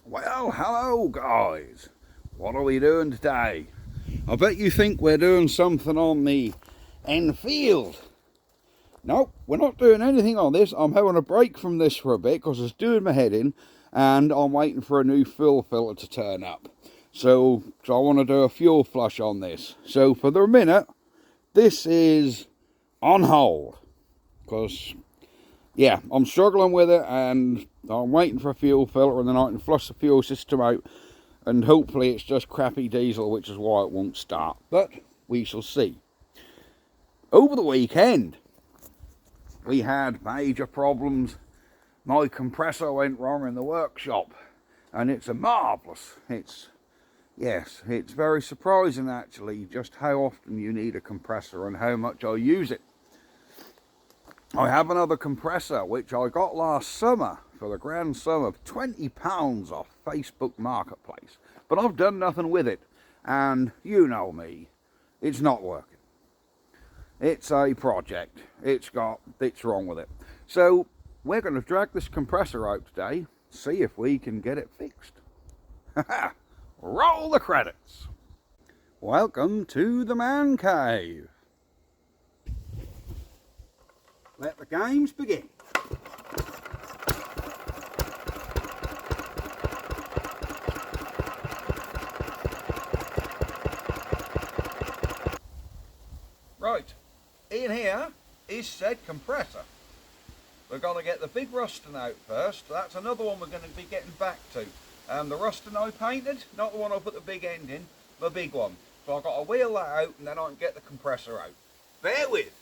Well, hello guys. What are we doing today? I bet you think we're doing something on the Enfield. Nope, we're not doing anything on this. I'm having a break from this for a bit because it's doing my head in and I'm waiting for a new fuel filter to turn up. So I want to do a fuel flush on this. So for the minute, this is on hold because yeah, I'm struggling with it and I'm waiting for a fuel filter and then I can flush the fuel system out and hopefully it's just crappy diesel, which is why it won't start, but we shall see. Over the weekend we had major problems. My compressor went wrong in the workshop and it's a marvellous, it's very surprising actually just how often you need a compressor and how much I use it. I have another compressor which I got last summer for the grand sum of £20 off Facebook Marketplace, but I've done nothing with it, and you know me, it's not working. It's a project. It's wrong with it. So we're going to drag this compressor out today, see if we can get it fixed. Roll the credits. Welcome to the Mancave. Let the games begin. Right, in here is said compressor. We're going to get the big rusting out first. That's another one we're going to be getting back to. The rusting I painted, not the one I put the big end in, the big one. So I've got to wheel that out and then I can get the compressor out. Bear with.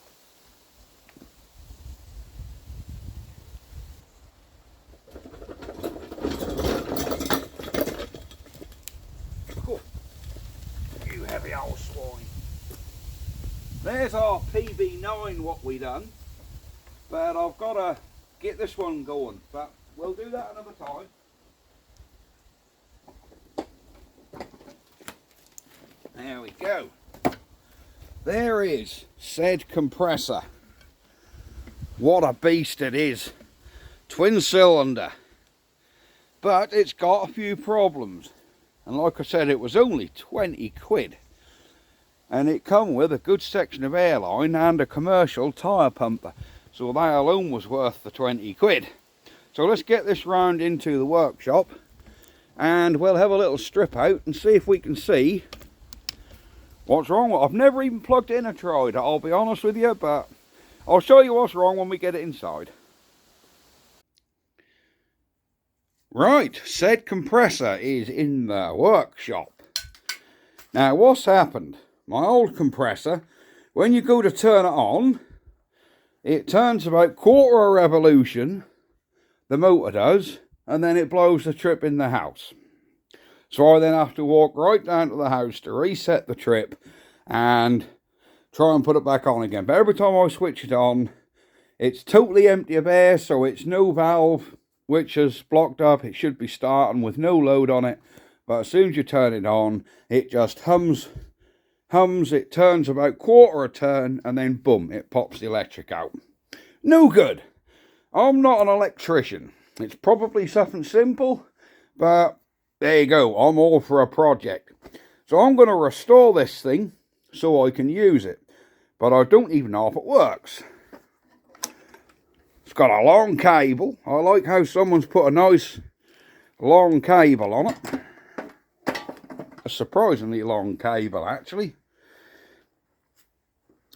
You heavy old swine. There's our PB9 what we done, but I've got to get this one going, but we'll do that another time. There we go. There is said compressor. What a beast it is. Twin cylinder. But it's got a few problems. And like I said, it was only 20 quid. And it come with a good section of airline and a commercial tyre pumper. So that alone was worth the 20 quid. So let's get this round into the workshop and we'll have a little strip out and see if we can see what's wrong with it. I've never even plugged it in or tried it, I'll be honest with you, but I'll show you what's wrong when we get it inside. Right, said compressor is in the workshop. Now what's happened? My old compressor, when you go to turn it on, it turns about quarter a revolution, the motor does, and then it blows the trip in the house. So I then have to walk right down to the house to reset the trip and try and put it back on again. But every time I switch it on, it's totally empty of air, so it's no valve which is blocked up. It should be starting with no load on it, but as soon as you turn it on, it just hums, it turns about quarter a turn, and then boom, it pops the electric out. No good. I'm not an electrician. It's probably something simple, but there you go. I'm all for a project. So I'm going to restore this thing so I can use it, but I don't even know if it works. It's got a long cable. I like how someone's put a nice long cable on it. A surprisingly long cable, actually.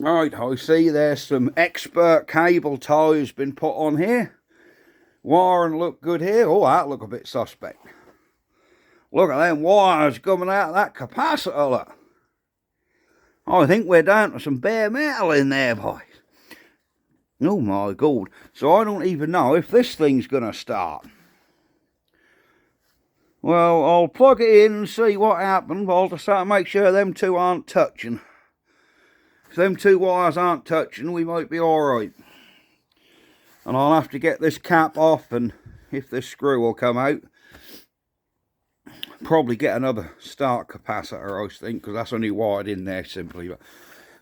Right, I see there's some expert cable ties been put on here. Wiring look good here. Oh, that look a bit suspect. Look at them wires coming out of that capacitor, look. I think we're down to some bare metal in there, boys. Oh my God. So I don't even know if this thing's going to start. Well, I'll plug it in and see what happens. I'll just have to make sure them two aren't touching. If them two wires aren't touching, we might be alright. And I'll have to get this cap off, and if this screw will come out, probably get another start capacitor, I think, because that's only wired in there simply. But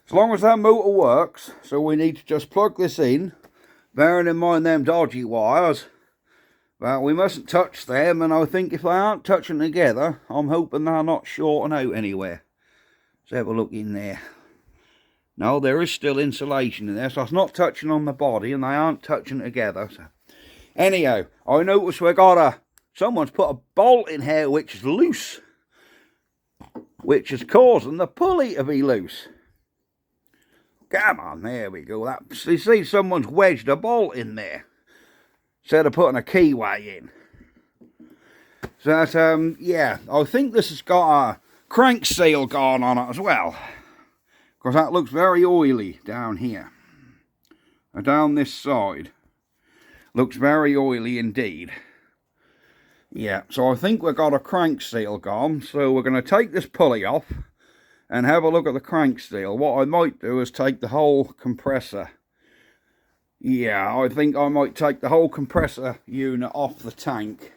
as long as that motor works, so we need to just plug this in, bearing in mind them dodgy wires, But we mustn't touch them, and I think if they aren't touching together, I'm hoping they're not shorting out anywhere. Let's have a look in there. No, there is still insulation in there, so it's not touching on the body, and they aren't touching together. So. Anyhow, I noticed we got someone's put a bolt in here which is loose, which is causing the pulley to be loose. Come on, there we go. You see, someone's wedged a bolt in there instead of putting a keyway in. So that, yeah, I think this has got a crank seal gone on it as well, because that looks very oily down here. Down this side, looks very oily indeed. Yeah, so I think we've got a crank seal gone, so we're going to take this pulley off and have a look at the crank seal. What I might do is take the whole compressor. Yeah, I think I might take the whole compressor unit off the tank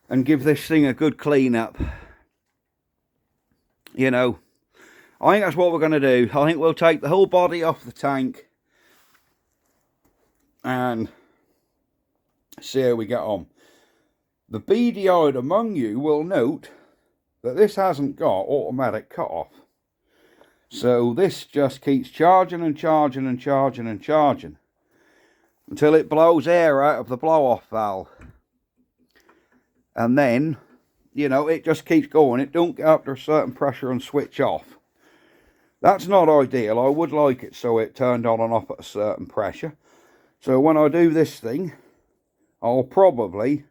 and give this thing a good clean up. You know, I think that's what we're going to do. I think we'll take the whole body off the tank and see how we get on. The beady-eyed among you will note that this hasn't got automatic cut-off. So this just keeps charging and charging and charging and charging until it blows air out of the blow-off valve. And then, you know, it just keeps going. It don't get up to a certain pressure and switch off. That's not ideal. I would like it so it turned on and off at a certain pressure. So when I do this thing, I'll probably,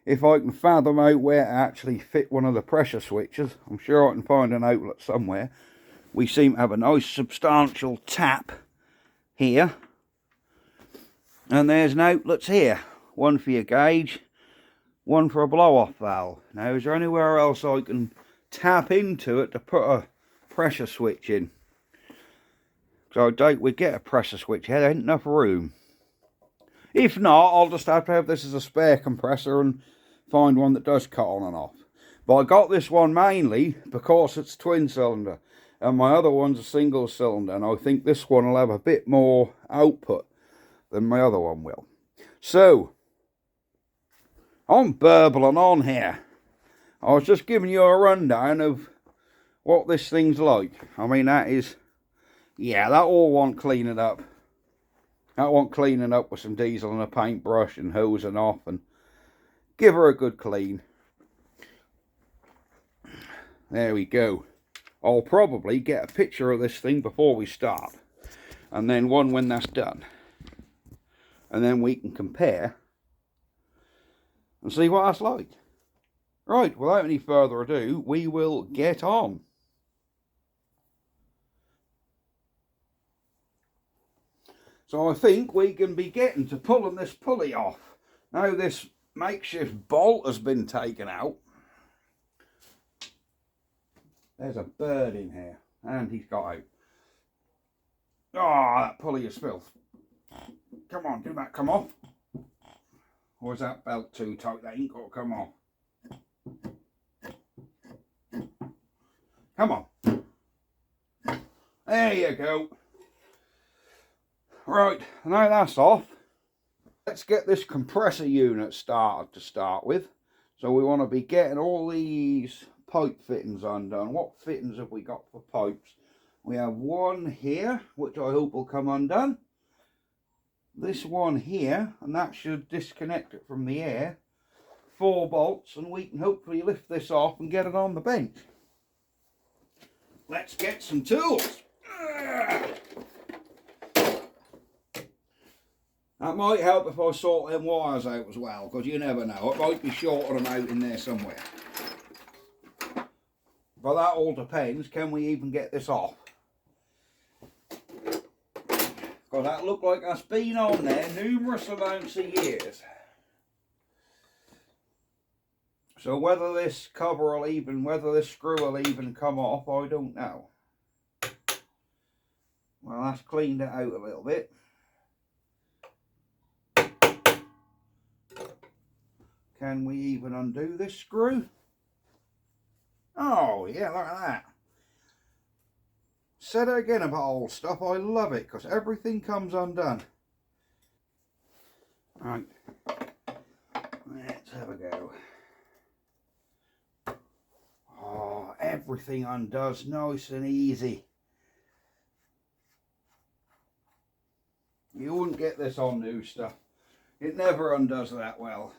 if I can fathom out where to actually fit one of the pressure switches, I'm sure I can find an outlet somewhere. We seem to have a nice substantial tap here. And there's an outlets here. One for your gauge, one for a blow-off valve. Now, is there anywhere else I can tap into it to put a pressure switch in? So I doubt we get a pressure switch here. There ain't enough room. If not, I'll just have to have this as a spare compressor and find one that does cut on and off. But I got this one mainly because it's twin cylinder, and my other one's a single cylinder, and I think this one will have a bit more output than my other one will. So, I'm burbling on here. I was just giving you a rundown of what this thing's like. I mean, that is, yeah, that all want cleaning up. That want cleaning up with some diesel and a paintbrush and hosing off and give her a good clean. There we go. I'll probably get a picture of this thing before we start, and then one when that's done, and then we can compare and see what that's like. Right, without any further ado, we will get on. So I think we can be getting to pulling this pulley off. Now this makeshift bolt has been taken out. There's a bird in here, and he's got out. Oh, that pulley is filth. Come on, do that come off. Or is that belt too tight? That ain't got to come off. Come on. There you go. Right, now that's off. Let's get this compressor unit started to start with. So we want to be getting all these pipe fittings undone. What fittings have we got for pipes? We have one here, which I hope will come undone. This one here, and that should disconnect it from the air. 4 bolts, and we can hopefully lift this off and get it on the bench. Let's get some tools. That might help if I sort them wires out as well, because you never know. It might be shorting them out in there somewhere. But that all depends. Can we even get this off? Because that looked like that's been on there numerous amounts of years. So whether this cover will even, whether this screw will even come off, I don't know. Well, that's cleaned it out a little bit. Can we even undo this screw? Oh, yeah, look at that. Said it again about old stuff. I love it because everything comes undone. Right. we go. Oh, everything undoes nice and easy. You wouldn't get this on new stuff. It never undoes that well.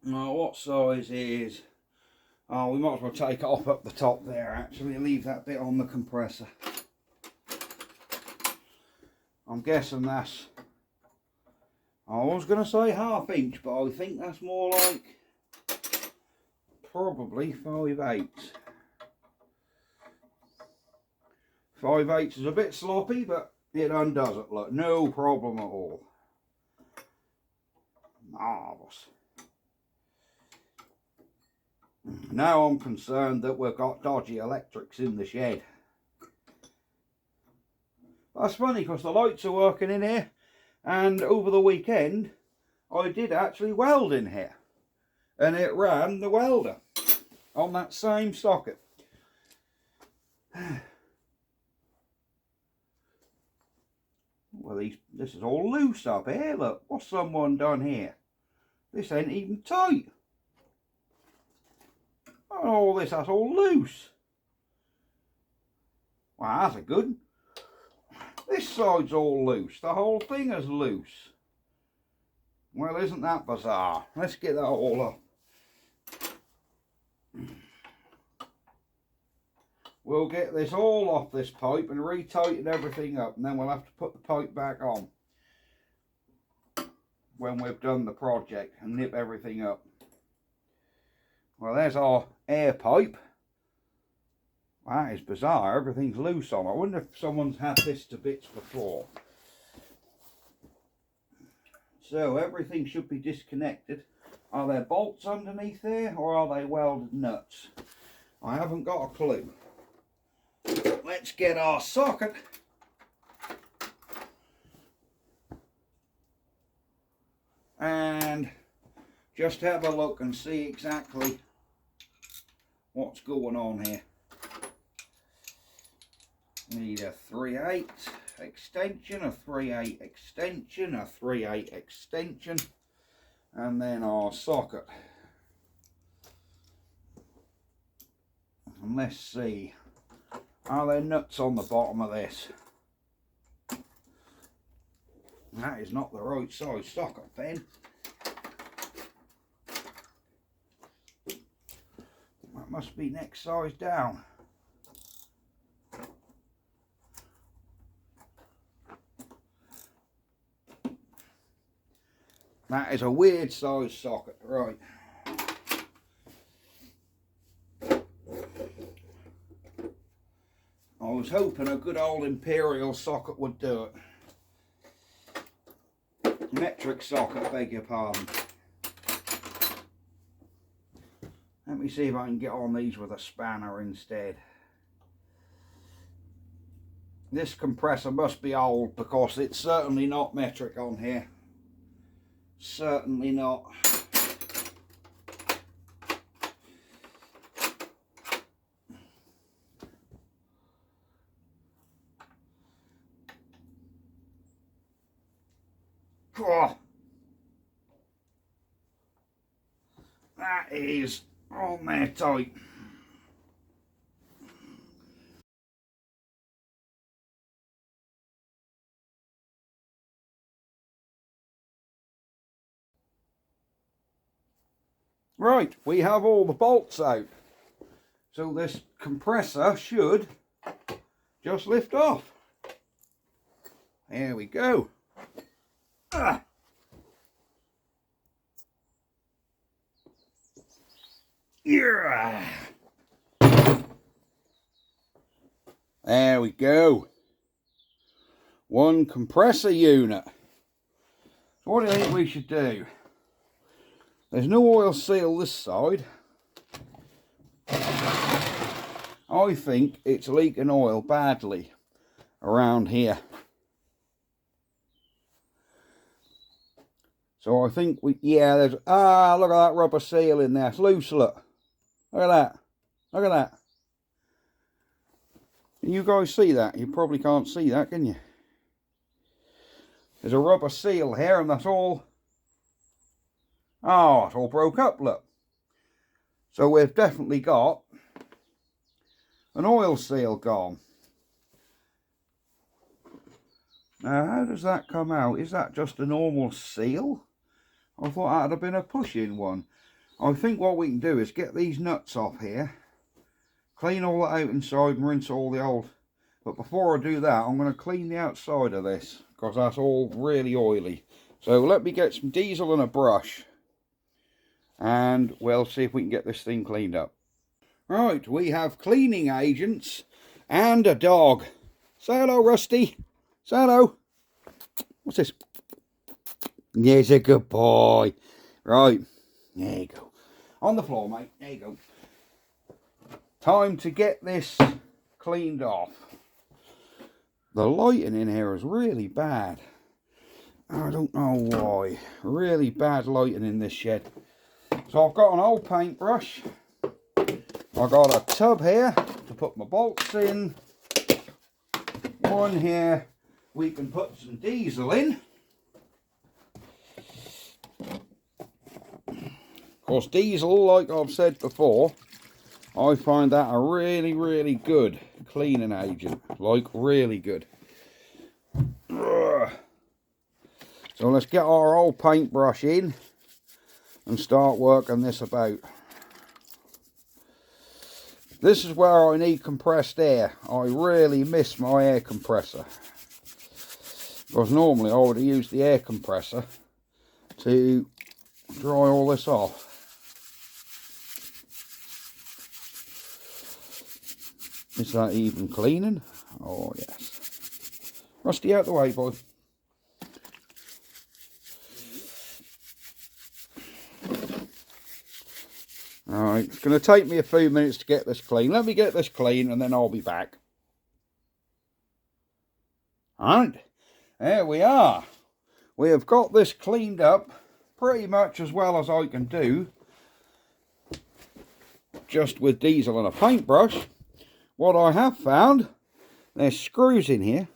Now, what size is... Oh, we might as well take it off up the top there, actually. Leave that bit on the compressor. I'm guessing that's... I was going to say 1/2 inch, but I think that's more like... probably 5/8. 5/8 is a bit sloppy, but it undoes it. Look, no problem at all. Marvellous. Now I'm concerned that we've got dodgy electrics in the shed. That's funny because the lights are working in here, and over the weekend I did actually weld in here, and it ran the welder on that same socket. Well, this is all loose up here. Look, what's someone done here? This ain't even tight. Oh, that's all loose. Well, that's a good. This side's all loose. The whole thing is loose. Well, isn't that bizarre? Let's get that all up. We'll get this all off this pipe and retighten everything up, and then we'll have to put the pipe back on when we've done the project and nip everything up. Well, there's our air pipe. That is bizarre. Everything's loose on. I wonder if someone's had this to bits before. So everything should be disconnected. Are there bolts underneath there, or are they welded nuts? I haven't got a clue. Let's get our socket. And just have a look and see exactly what's going on here. Need a 3/8 extension, a 3/8 extension, a 3/8 extension, and then our socket. And let's see, are there nuts on the bottom of this? That is not the right size socket then. That must be next size down. That is a weird size socket, right. I was hoping a good old imperial socket would do it. Metric socket, beg your pardon. Let me see if I can get on these with a spanner instead. This compressor must be old because it's certainly not metric on here. Certainly not. Oh, that is on there tight. Right, we have all the bolts out. So this compressor should just lift off. There we go. Ah. Yeah. There we go. One compressor unit. So what do you think we should do? There's no oil seal this side. I think it's leaking oil badly around here. So I think yeah, there's, look at that rubber seal in there. It's loose, look. Look at that. Look at that. Can you guys see that? You probably can't see that, can you? There's a rubber seal here, and that's all Oh, it all broke up, look. So we've definitely got an oil seal gone. Now, how does that come out? Is that just a normal seal? I thought that'd have been a push-in one. I think what we can do is get these nuts off here, clean all that out inside and rinse all the old. But before I do that, I'm going to clean the outside of this, because that's all really oily. So let me get some diesel and a brush, and we'll see if we can get this thing cleaned up. Right, we have cleaning agents and a dog. Say hello, Rusty. Say hello. What's this? Yes, a good boy. Right, there you go. On the floor, mate. There you go. Time to get this cleaned off. The lighting in here is really bad. I don't know why. Really bad lighting in this shed. So I've got an old paintbrush. I've got a tub here to put my bolts in. One here we can put some diesel in. Of course, diesel, like I've said before, I find that a really, really good cleaning agent. Like, really good. So let's get our old paintbrush in and start working this about. This is where I need compressed air. I really miss my air compressor, because normally I would have used the air compressor to dry all this off. Is that even cleaning? Oh yes. Rusty, out the way, boy. Alright, it's going to take me a few minutes to get this clean. Let me get this clean and then I'll be back. Alright, there we are. We have got this cleaned up pretty much as well as I can do, just with diesel and a paintbrush. What I have found, there's screws in here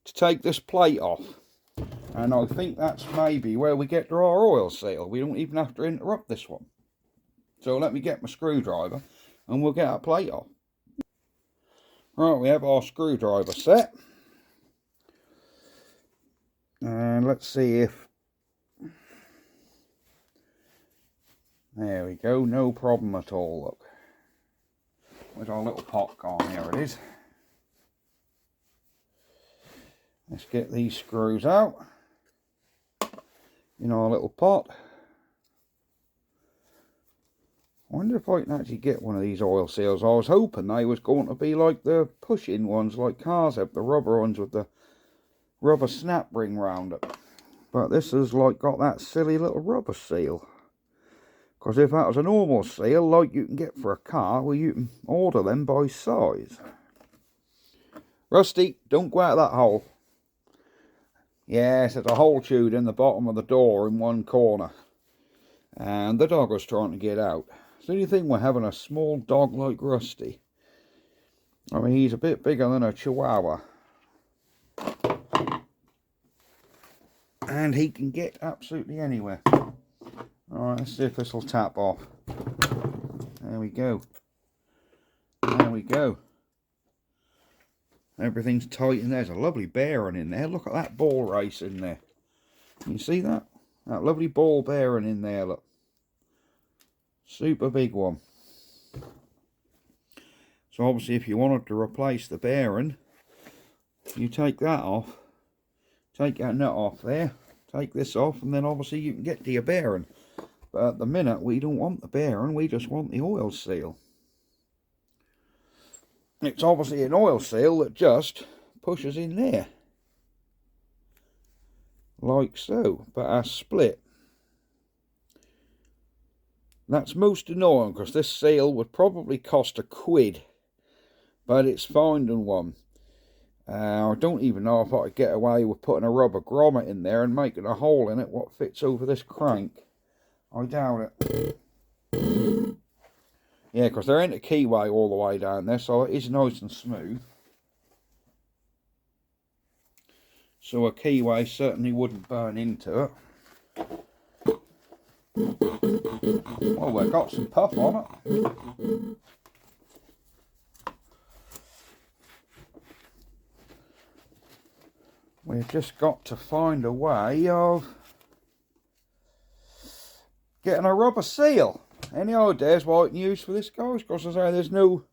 to take this plate off. And I think that's maybe where we get to our oil seal. We don't even have to interrupt this one. So let me get my screwdriver and we'll get our plate off. Right, we have our screwdriver set. And let's see if... There we go, no problem at all, look. Where's our little pot gone? Here it is. Let's get these screws out in our little pot. I wonder if I can actually get one of these oil seals. I was hoping they was going to be like the push-in ones, like cars have, the rubber ones with the rubber snap ring round it. But this has like got that silly little rubber seal. Because if that was a normal seal, like you can get for a car, well, you can order them by size. Rusty, don't go out of that hole. Yes, there's a hole chewed in the bottom of the door in one corner. And the dog was trying to get out. It's the only thing we're having a small dog like Rusty. I mean, he's a bit bigger than a Chihuahua. And he can get absolutely anywhere. Alright, let's see if this will tap off. There we go. There we go. Everything's tight in there. There's a lovely bearing in there. Look at that ball race in there. Can you see that? That lovely ball bearing in there, look. Super big one. So obviously if you wanted to replace the bearing, you take that off. Take that nut off there. Take this off and then obviously you can get to your bearing. But at the minute we don't want the bearing, we just want the oil seal. It's obviously an oil seal that just pushes in there. Like so, but a split. That's most annoying because this seal would probably cost £1, but it's finding one. I don't even know if I could get away with putting a rubber grommet in there and making a hole in it what fits over this crank. I doubt it. Yeah, because there ain't a keyway all the way down there, so it is nice and smooth. So a keyway certainly wouldn't burn into it. Well, we've got some puff on it. We've just got to find a way of getting a rubber seal. Any ideas what I can use for this, guys? Because I say there's no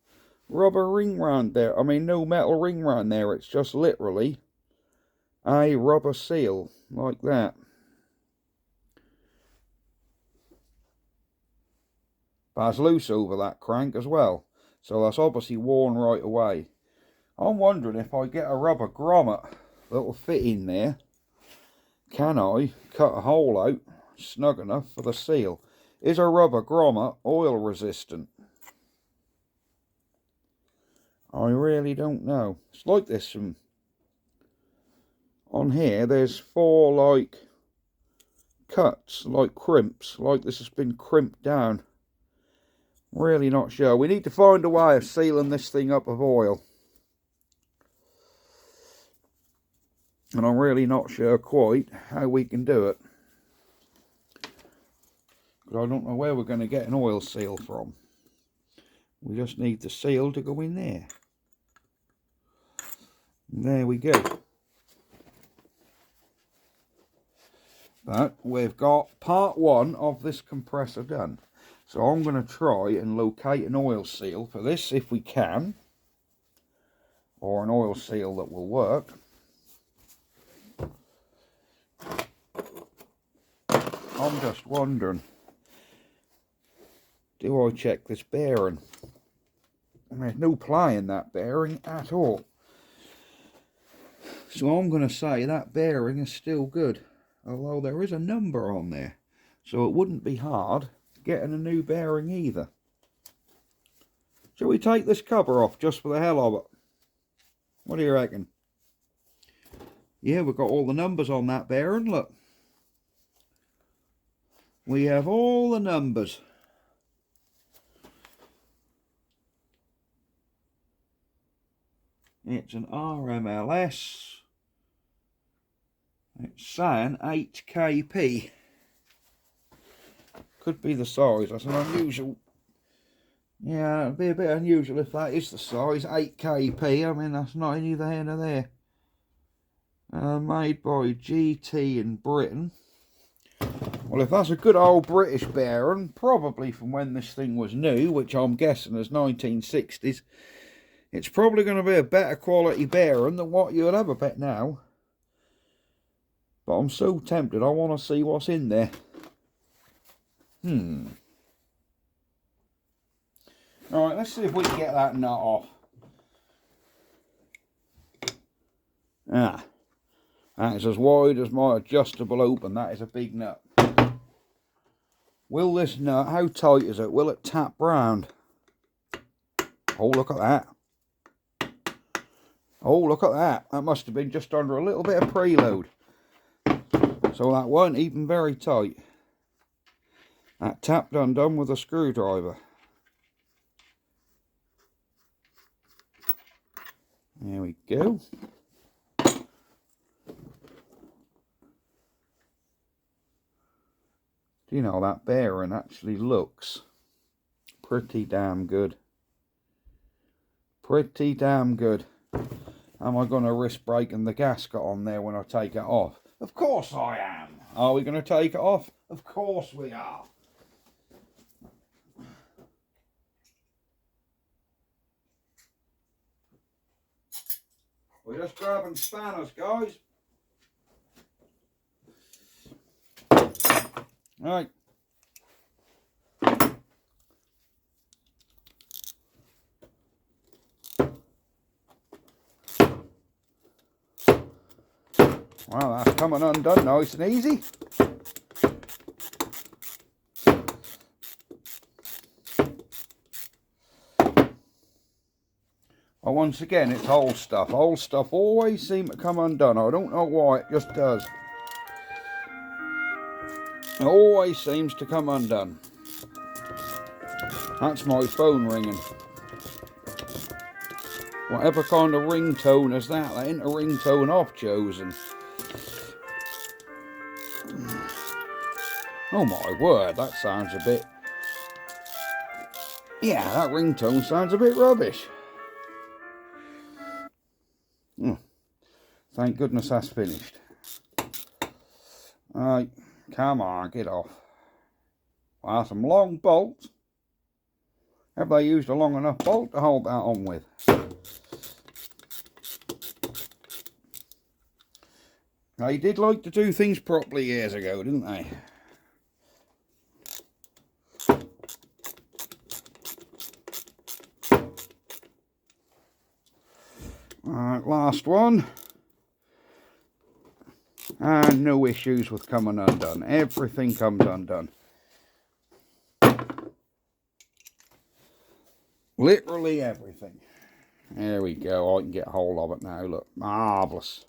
rubber ring round there. I mean, no metal ring round there. It's just literally a rubber seal like that. But it's loose over that crank as well, so that's obviously worn right away. I'm wondering if I get a rubber grommet that'll fit in there, can I cut a hole out snug enough for the seal? Is a rubber grommet oil resistant? I really don't know. It's like this from on here. There's 4 like cuts, like crimps, like this has been crimped down. Really not sure. We need to find a way of sealing this thing up with oil. And I'm really not sure quite how we can do it. Because I don't know where we're going to get an oil seal from. We just need the seal to go in there. And there we go. But we've got part 1 of this compressor done. So I'm going to try and locate an oil seal for this if we can. Or an oil seal that will work. I'm just wondering, do I check this bearing? And there's no play in that bearing at all. So I'm going to say that bearing is still good. Although there is a number on there. So it wouldn't be hard getting a new bearing either. Shall we take this cover off just for the hell of it? What do you reckon? Yeah, we've got all the numbers on that bearing, look. We have all the numbers. It's an RMLS. It's saying 8kp. Could be the size. That's an unusual. Yeah, it'd be a bit unusual if that is the size. 8kp. I mean, that's not neither here nor there. Made by GT in Britain. Well, if that's a good old British bearing, probably from when this thing was new, which I'm guessing is 1960s, it's probably going to be a better quality bearing than what you'll have a bet now. But I'm so tempted, I want to see what's in there. Alright, let's see if we can get that nut off. Ah, that is as wide as my adjustable open. That is a big nut. Will this nut, how tight is it? Will it tap round? Oh, look at that. Oh, look at that. That must have been just under a little bit of preload. So that weren't even very tight. That tapped undone with a screwdriver. There we go. Do you know, that bearing actually looks pretty damn good. Pretty damn good. Am I going to risk breaking the gasket on there when I take it off? Of course I am. Are we going to take it off? Of course we are. We're just grabbing spanners, guys. Right. Well, that's coming undone nice and easy. Well, once again, it's old stuff. Old stuff always seems to come undone. I don't know why, it just does. It always seems to come undone. That's my phone ringing. Whatever kind of ringtone is that? That ain't a ringtone I've chosen. Oh my word, that sounds a bit... Yeah, that ringtone sounds a bit rubbish. Thank goodness that's finished. Right, come on, get off. Well, some long bolts. Have they used a long enough bolt to hold that on with? They did like to do things properly years ago, didn't they? Alright, last one. And no issues with coming undone. Everything comes undone. Literally everything. There we go. I can get a hold of it now. Look, marvellous.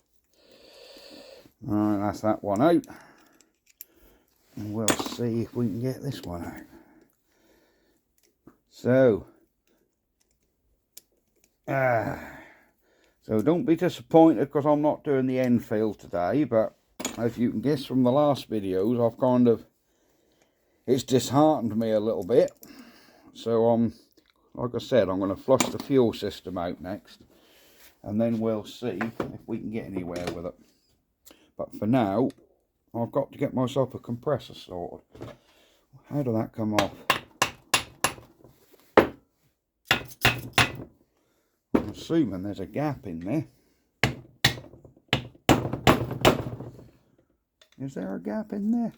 Alright, that's that one out. And we'll see if we can get this one out. So don't be disappointed because I'm not doing the Enfield today, but as you can guess from the last videos, I've kind of, it's disheartened me a little bit. So like I said, I'm going to flush the fuel system out next, and then we'll see if we can get anywhere with it. But for now, I've got to get myself a compressor sorted. How did that come off? I'm assuming there's a gap in there. Is there a gap in there?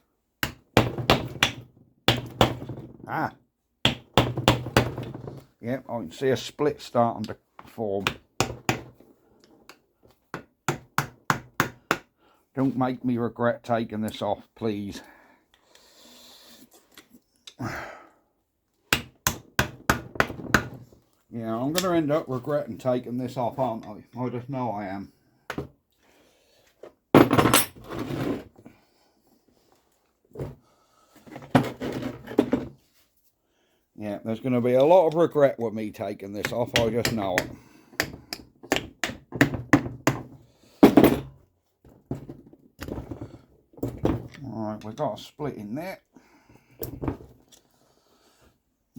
Ah. Yep, I can see a split starting to form. Don't make me regret taking this off, please. Yeah, I'm going to end up regretting taking this off, aren't I? I just know I am. Yeah, there's going to be a lot of regret with me taking this off, I just know it. Alright, we've got a split in there.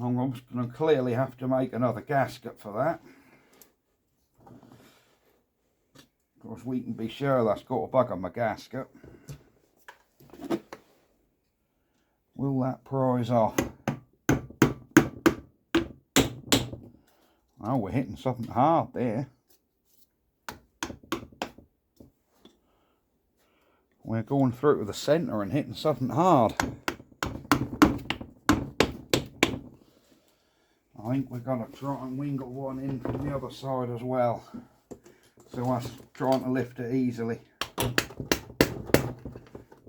I'm just going to clearly have to make another gasket for that. Of course, we can be sure that's got a bug on my gasket. Will that prise off? Oh, we're hitting something hard there. We're going through to the centre and hitting something hard. I think we're going to try and wingle one in from the other side as well. So us trying to lift it easily.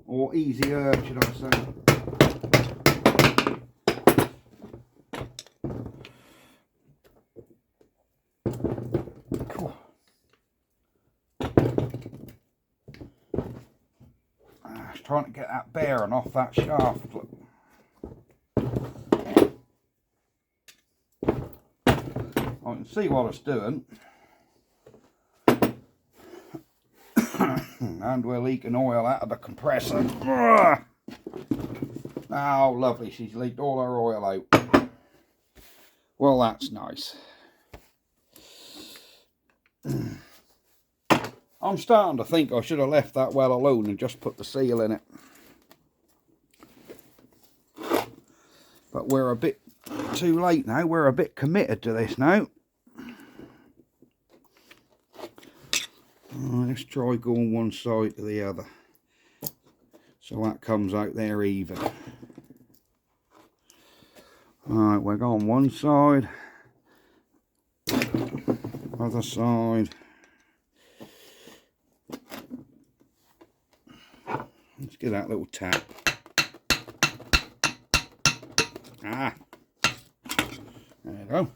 Or easier, should I say. Cool. Just trying to get that bearing off that shaft. Look. I can see what it's doing. And we're leaking oil out of the compressor. Oh, lovely. She's leaked all her oil out. Well, that's nice. I'm starting to think I should have left that well alone and just put the seal in it. But we're a bit too late now. We're a bit committed to this now. Let's try going one side to the other. So that comes out there even. Alright, we're going one side. Other side. Let's get that little tap. Ah. There you go.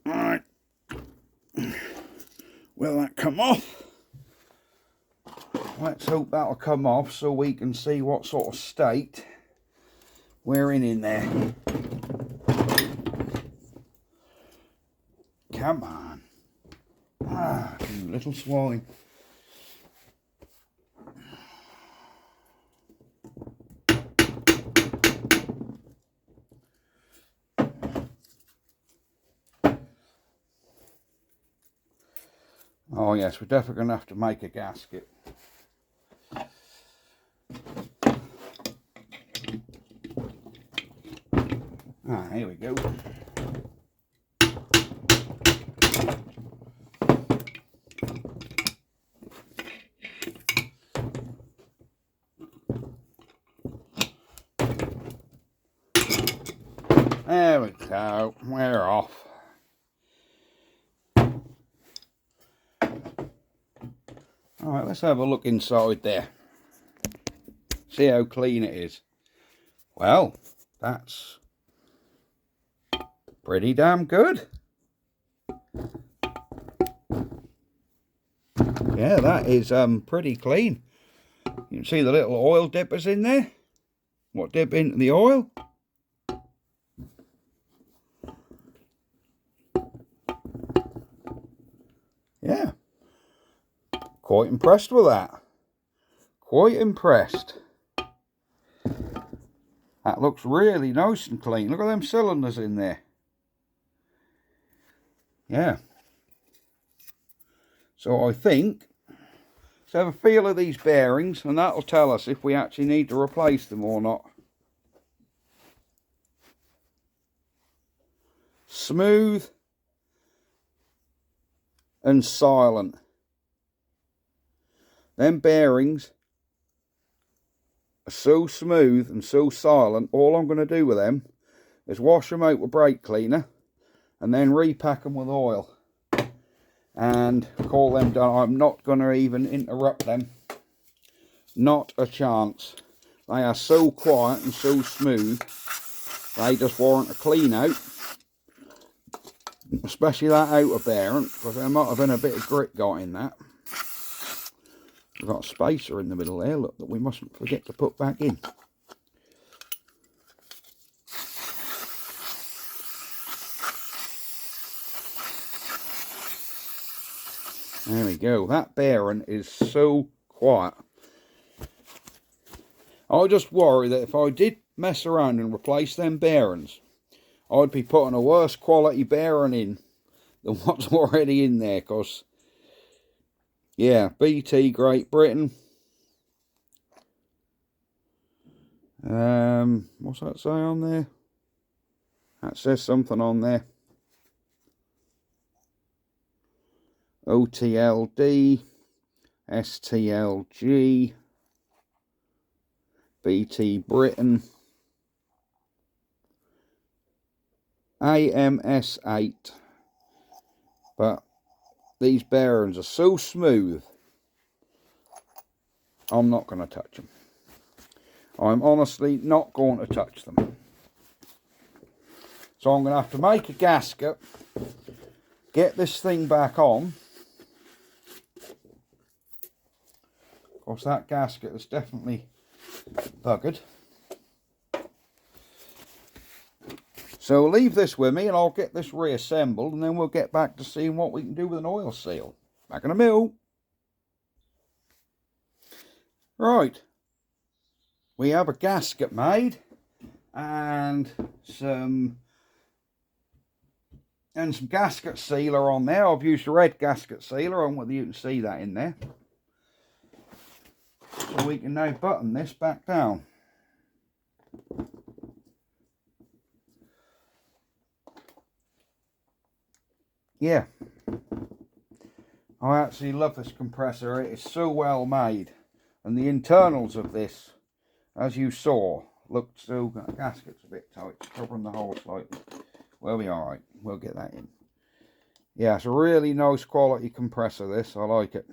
Alright. Will that come off? Let's hope that'll come off so we can see what sort of state we're in there. Come on. Ah, you little swine. Oh yes, we're definitely going to have to make a gasket. Ah, here we go. There we go, we're off. Alright, let's have a look inside there. See how clean it is. Well, that's pretty damn good. Yeah, that is pretty clean. You can see the little oil dippers in there. What dip into the oil. Yeah. Quite impressed with that. Quite impressed. That looks really nice and clean. Look at them cylinders in there. Yeah. So I think, let's have a feel of these bearings and that'll tell us if we actually need to replace them or not. Smooth and silent. Them bearings are so smooth and so silent, all I'm going to do with them is wash them out with brake cleaner and then repack them with oil and call them done. I'm not going to even interrupt them. Not a chance. They are so quiet and so smooth, they just warrant a clean out. Especially that outer bearing, because there might have been a bit of grit got in that. We've got a spacer in the middle there, look, that we mustn't forget to put back in. There we go. That bearing is so quiet. I just worry that if I did mess around and replace them bearings, I'd be putting a worse quality bearing in than what's already in there, because yeah, BT Great Britain. What's that say on there? That says something on there. OTLD, STLG, BT Britain, AMS8. But these bearings are so smooth, I'm not going to touch them. I'm honestly not going to touch them. So I'm going to have to make a gasket, get this thing back on. Of course, that gasket is definitely buggered. So leave this with me and I'll get this reassembled and then we'll get back to seeing what we can do with an oil seal. Back in a mill. Right. We have a gasket made and some gasket sealer on there. I've used a red gasket sealer. I don't know whether you can see that in there. So we can now button this back down. Yeah, I actually love this compressor. It is so well made, and the internals of this, as you saw, looked so good. The gasket's a bit tight, it's covering the hole slightly. We'll be alright, we'll get that in. Yeah, it's a really nice quality compressor, this. I like it.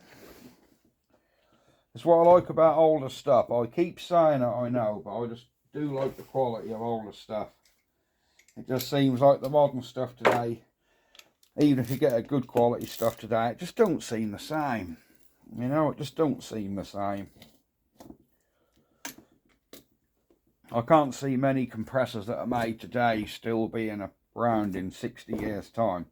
It's what I like about older stuff. I keep saying it, I know, but I just do like the quality of older stuff. It just seems like the modern stuff today, even if you get a good quality stuff today, it just don't seem the same. You know, it just don't seem the same. I can't see many compressors that are made today still being around in 60 years' time.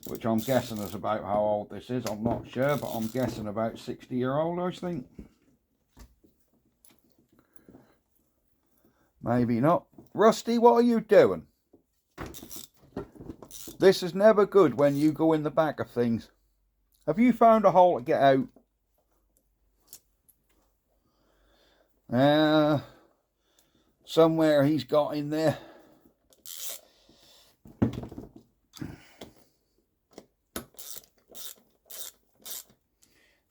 Which I'm guessing is about how old this is. I'm not sure, but I'm guessing about 60-year-old, I think. Maybe not. Rusty, what are you doing? This is never good when you go in the back of things. Have you found a hole to get out? Somewhere he's got in there.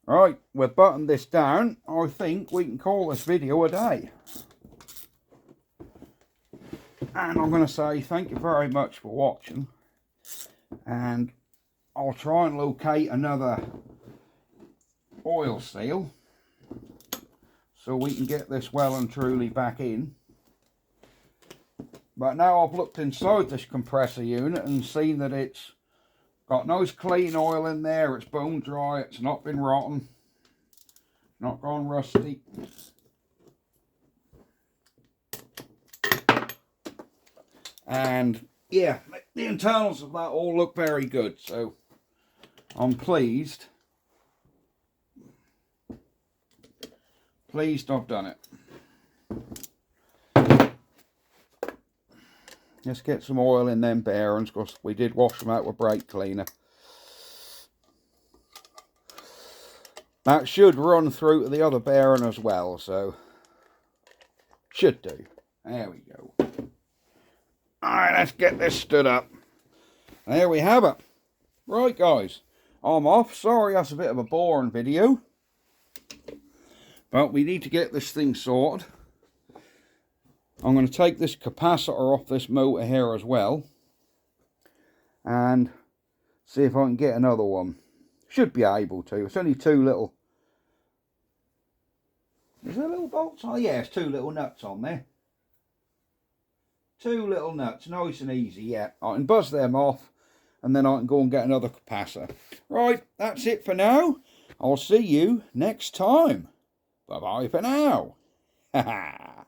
Right, we've buttoned this down. I think we can call this video a day. And I'm going to say thank you very much for watching. And I'll try and locate another oil seal so we can get this well and truly back in. But now I've looked inside this compressor unit and seen that it's got nice clean oil in there, it's bone dry, it's not been rotten, not gone rusty. And yeah, the internals of that all look very good, so I'm pleased. Pleased I've done it. Let's get some oil in them bearings, because we did wash them out with brake cleaner. That should run through to the other bearing as well, so should do. There we go. Alright, let's get this stood up. There we have it. Right guys, I'm off. Sorry that's a bit of a boring video, but we need to get this thing sorted. I'm going to take this capacitor off this motor here as well and see if I can get another one. Should be able to. It's only two little... Is there little bolts? Oh yeah, it's two little nuts on there. Two little nuts, nice and easy, yeah. I can buzz them off and then I can go and get another capacitor. Right, that's it for now. I'll see you next time. Bye-bye for now. Ha ha.